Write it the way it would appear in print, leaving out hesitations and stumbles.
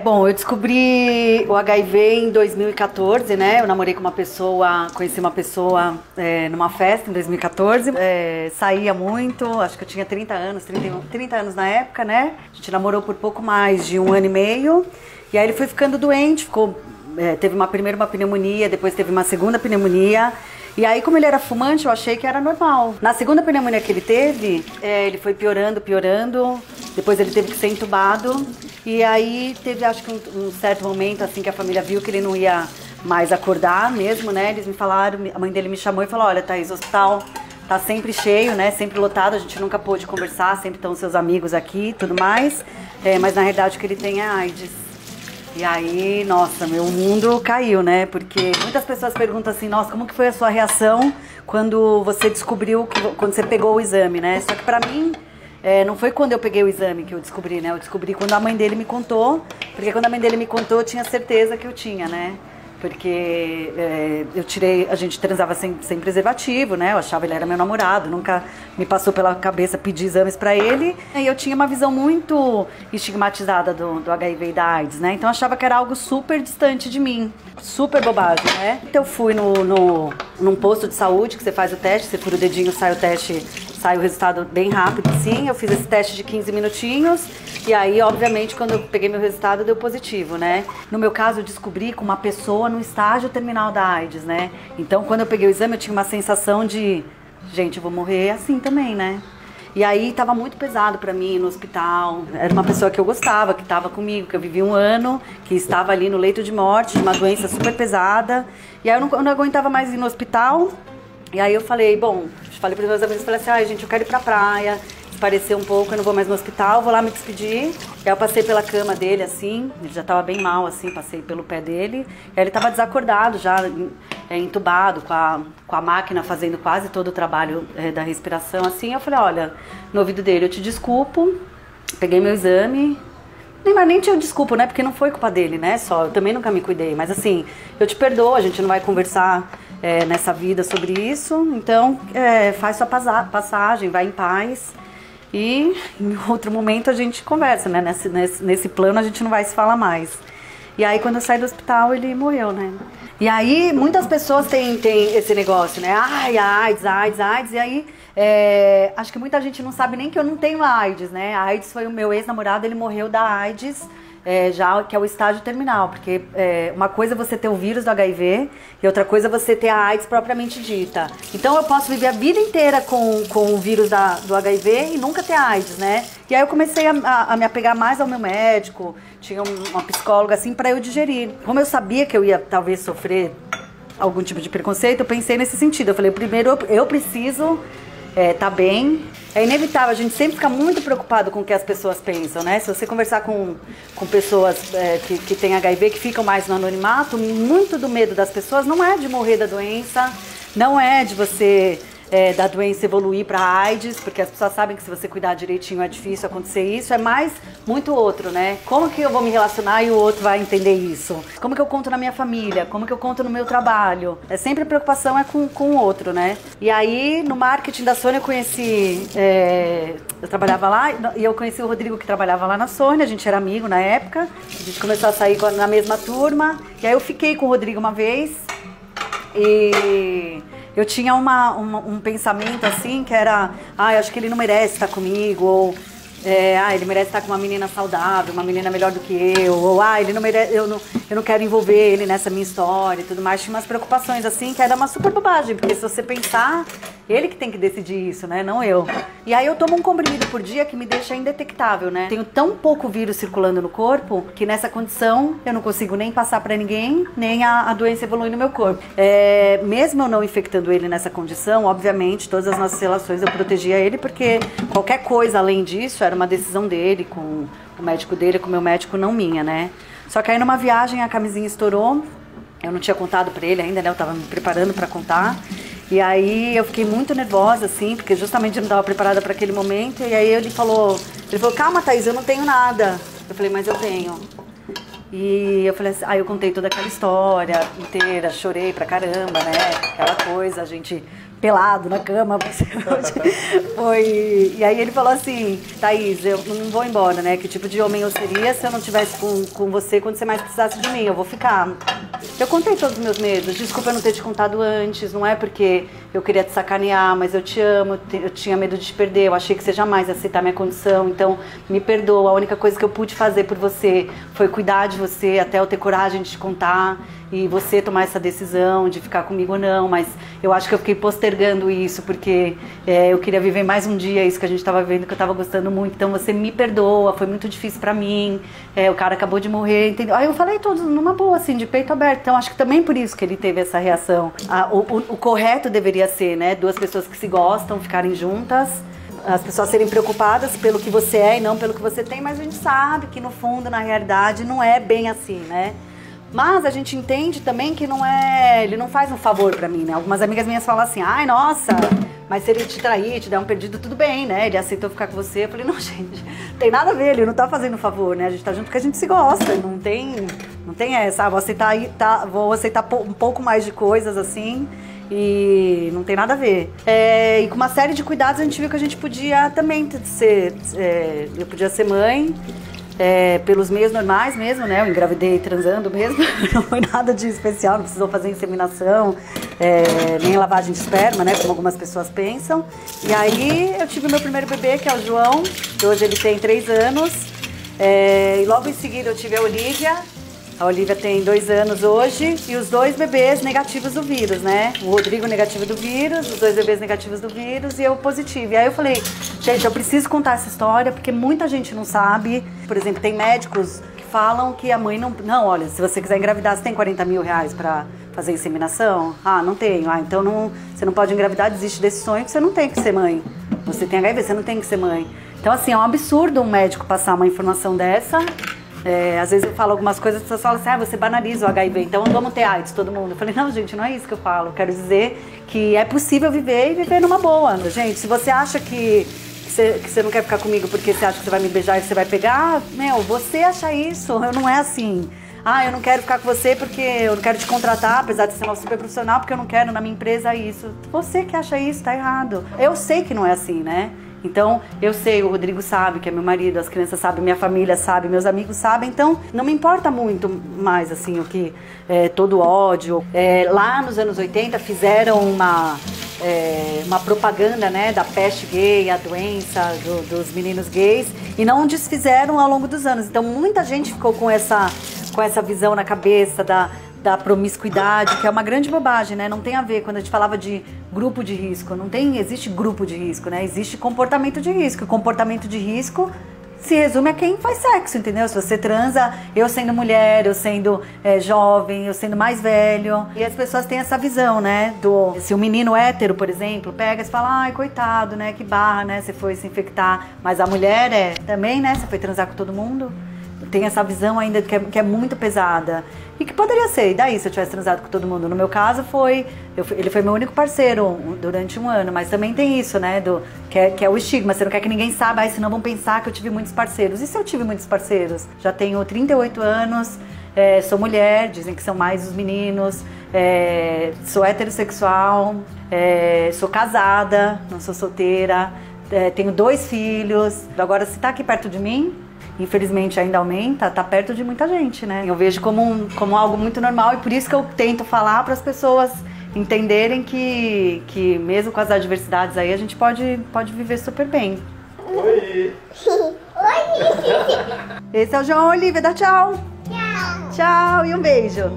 Bom, eu descobri o HIV em 2014, né? Eu namorei com uma pessoa, conheci uma pessoa numa festa em 2014. Saía muito, acho que eu tinha 30 anos, 30 anos na época, né? A gente namorou por pouco mais de 1 ano e meio. E aí ele foi ficando doente, teve primeiro uma pneumonia, depois teve uma segunda pneumonia. E aí, como ele era fumante, eu achei que era normal. Na segunda pneumonia que ele teve, ele foi piorando. Depois ele teve que ser entubado. E aí teve, acho que um certo momento, assim, que a família viu que ele não ia mais acordar mesmo, né? Eles me falaram, a mãe dele me chamou e falou: olha, Thaís, o hospital tá sempre cheio, né? Sempre lotado, a gente nunca pôde conversar, sempre estão seus amigos aqui e tudo mais. Mas na realidade o que ele tem é AIDS. E aí, nossa, meu mundo caiu, né? Porque muitas pessoas perguntam assim: nossa, como que foi a sua reação quando você descobriu, quando você pegou o exame, né? Só que pra mim, não foi quando eu peguei o exame que eu descobri, né? Eu descobri quando a mãe dele me contou, porque quando a mãe dele me contou, eu tinha certeza que eu tinha, né? Porque a gente transava sem preservativo, né? Eu achava ele era meu namorado, nunca me passou pela cabeça pedir exames pra ele. E eu tinha uma visão muito estigmatizada do HIV e da AIDS, né? Então eu achava que era algo super distante de mim, super bobagem, né? Então eu fui num posto de saúde que você faz o teste, você fura o dedinho, sai o teste, sai o resultado bem rápido, sim. Eu fiz esse teste de 15 minutinhos e aí, obviamente, quando eu peguei meu resultado, deu positivo, né? No meu caso, eu descobri com uma pessoa no estágio terminal da AIDS, né? Então, quando eu peguei o exame, eu tinha uma sensação de, gente, eu vou morrer assim também, né? E aí, tava muito pesado pra mim no hospital. Era uma pessoa que eu gostava, que tava comigo, que eu vivi 1 ano, que estava ali no leito de morte, de uma doença super pesada. E aí, eu não aguentava mais ir no hospital. E aí, eu falei para os meus amigos, falei assim: gente, eu quero ir pra praia, parecer um pouco, eu não vou mais no hospital, vou lá me despedir. E aí eu passei pela cama dele, assim, ele já tava bem mal, assim, passei pelo pé dele. E aí ele tava desacordado, já entubado, com a máquina fazendo quase todo o trabalho da respiração, assim. Eu falei: olha, no ouvido dele, eu te desculpo, peguei meu exame. Nem te desculpo, né, porque não foi culpa dele, né, eu também nunca me cuidei. Mas assim, eu te perdoo, a gente não vai conversar nessa vida sobre isso. Então, faz sua passagem, vai em paz. E em outro momento a gente conversa, né? Nesse plano a gente não vai se falar mais. E aí quando eu saí do hospital ele morreu, né? E aí muitas pessoas têm esse negócio, né? Ai, AIDS. E aí acho que muita gente não sabe nem que eu não tenho AIDS, né? A AIDS foi o meu ex-namorado, ele morreu da AIDS. Já que é o estágio terminal, porque uma coisa é você ter o vírus do HIV e outra coisa é você ter a AIDS propriamente dita. Então eu posso viver a vida inteira com o vírus do HIV e nunca ter AIDS, né? E aí eu comecei a me apegar mais ao meu médico, tinha uma psicóloga assim para eu digerir. Como eu sabia que eu ia talvez sofrer algum tipo de preconceito, eu pensei nesse sentido. Eu falei: primeiro eu preciso tá bem. É inevitável, a gente sempre fica muito preocupado com o que as pessoas pensam, né? Se você conversar com pessoas que têm HIV, que ficam mais no anonimato, muito do medo das pessoas não é de morrer da doença, não é de você da doença evoluir para AIDS, porque as pessoas sabem que se você cuidar direitinho é difícil acontecer isso, é mais muito outro, né? Como que eu vou me relacionar e o outro vai entender isso? Como que eu conto na minha família? Como que eu conto no meu trabalho? Sempre a preocupação é com o outro, né? E aí, no marketing da Sony, eu conheci... eu trabalhava lá e eu conheci o Rodrigo, que trabalhava lá na Sony, a gente era amigo na época, a gente começou a sair na mesma turma, e aí eu fiquei com o Rodrigo uma vez e... eu tinha um pensamento assim, que era: eu acho que ele não merece estar comigo, ou ele merece estar com uma menina saudável, uma menina melhor do que eu, ou ele não merece, eu não quero envolver ele nessa minha história e tudo mais. Tinha umas preocupações assim, que era uma super bobagem, porque se você pensar, ele que tem que decidir isso, né, não eu. E aí eu tomo um comprimido por dia que me deixa indetectável, né? Tenho tão pouco vírus circulando no corpo, que nessa condição eu não consigo nem passar pra ninguém, nem a doença evolui no meu corpo. Mesmo eu não infectando ele nessa condição, obviamente, todas as nossas relações eu protegia ele, porque qualquer coisa além disso era uma decisão dele, com o médico dele, com o meu médico, não minha, né? Só que aí numa viagem a camisinha estourou, eu não tinha contado pra ele ainda, né? Eu tava me preparando pra contar. E aí eu fiquei muito nervosa, assim, porque justamente eu não estava preparada para aquele momento. E aí ele falou: calma, Thaís, eu não tenho nada. Eu falei: mas eu tenho. E eu falei assim, eu contei toda aquela história inteira, chorei pra caramba, né? Aquela coisa, a gente pelado na cama. Foi... E aí ele falou assim, Thaís, eu não vou embora, né? Que tipo de homem eu seria se eu não estivesse com você quando você mais precisasse de mim? Eu vou ficar. Eu contei todos os meus medos. Desculpa eu não ter te contado antes. Não é porque eu queria te sacanear, mas eu te amo. Eu tinha medo de te perder. Eu achei que você jamais ia aceitar minha condição. Então, me perdoa. A única coisa que eu pude fazer por você foi cuidar de você até eu ter coragem de te contar. E você tomar essa decisão de ficar comigo ou não, mas eu acho que eu fiquei postergando isso, porque eu queria viver mais um dia isso que a gente estava vivendo, que eu estava gostando muito, então você me perdoa, foi muito difícil pra mim, o cara acabou de morrer, entendeu? Aí eu falei tudo numa boa, assim, de peito aberto, então acho que também por isso que ele teve essa reação. O correto deveria ser, né, duas pessoas que se gostam, ficarem juntas, as pessoas serem preocupadas pelo que você é e não pelo que você tem, mas a gente sabe que no fundo, na realidade, não é bem assim, né? Mas a gente entende também que não é, ele não faz um favor pra mim, né? Algumas amigas minhas falam assim, ai, nossa, mas se ele te trair, te der um perdido, tudo bem, né? Ele aceitou ficar com você. Eu falei, não, gente, tem nada a ver, ele não tá fazendo um favor, né? A gente tá junto porque a gente se gosta, não tem essa, vou aceitar um pouco mais de coisas assim e não tem nada a ver. E com uma série de cuidados a gente viu que a gente podia também ser, eu podia ser mãe, pelos meios normais mesmo, né? Eu engravidei transando mesmo, não foi nada de especial, não precisou fazer inseminação, nem lavagem de esperma, né? Como algumas pessoas pensam. E aí eu tive meu primeiro bebê, que é o João, que hoje ele tem 3 anos. E logo em seguida eu tive a Olivia. A Olivia tem 2 anos hoje e os 2 bebês negativos do vírus, né? O Rodrigo negativo do vírus, os 2 bebês negativos do vírus e eu positivo. E aí eu falei, gente, eu preciso contar essa história porque muita gente não sabe. Por exemplo, tem médicos que falam que a mãe não... Não, olha, se você quiser engravidar, você tem 40 mil reais pra fazer inseminação? Ah, não tenho. Ah, então você não pode engravidar, desiste desse sonho que você não tem que ser mãe. Você tem HIV, você não tem que ser mãe. Então, assim, é um absurdo um médico passar uma informação dessa. Às vezes eu falo algumas coisas, as pessoas falam assim, você banaliza o HIV, então vamos ter AIDS, todo mundo. Eu falei, não, gente, não é isso que eu falo. Eu quero dizer que é possível viver e viver numa boa. Gente, se você acha que você não quer ficar comigo porque você acha que você vai me beijar e você vai pegar, você acha isso, eu não é assim. Eu não quero ficar com você porque eu não quero te contratar, apesar de ser uma super profissional, porque eu não quero na minha empresa isso. Você que acha isso, tá errado. Eu sei que não é assim, né? Então, eu sei, o Rodrigo sabe, que é meu marido, as crianças sabem, minha família sabe, meus amigos sabem, então não me importa muito mais, assim, o que todo ódio. Lá nos anos 80 fizeram uma propaganda, né, da peste gay, a doença dos meninos gays, e não desfizeram ao longo dos anos. Então, muita gente ficou com essa visão na cabeça da promiscuidade, que é uma grande bobagem, né? Não tem a ver, quando a gente falava de grupo de risco, existe grupo de risco, né? Existe comportamento de risco. E comportamento de risco se resume a quem faz sexo, entendeu? Se você transa, eu sendo mulher, eu sendo jovem, eu sendo mais velho. E as pessoas têm essa visão, né? Se um menino hétero, por exemplo, pega e fala, ai, coitado, né? Que barra, né? Você foi se infectar. Mas a mulher também, né? Você foi transar com todo mundo. Tem essa visão ainda que é muito pesada. E que poderia ser, e daí se eu tivesse transado com todo mundo? No meu caso ele foi meu único parceiro durante 1 ano, mas também tem isso, né, que é o estigma, você não quer que ninguém saiba, senão vão pensar que eu tive muitos parceiros. E se eu tive muitos parceiros? Já tenho 38 anos, sou mulher, dizem que são mais os meninos, sou heterossexual, sou casada, não sou solteira, tenho 2 filhos. Agora, se tá aqui perto de mim, infelizmente ainda aumenta, tá perto de muita gente, né? Eu vejo como algo muito normal e por isso que eu tento falar para as pessoas entenderem que mesmo com as adversidades aí, a gente pode viver super bem. Oi! Oi! Esse é o João Olivia, dá tchau! Tchau! Tchau e um beijo!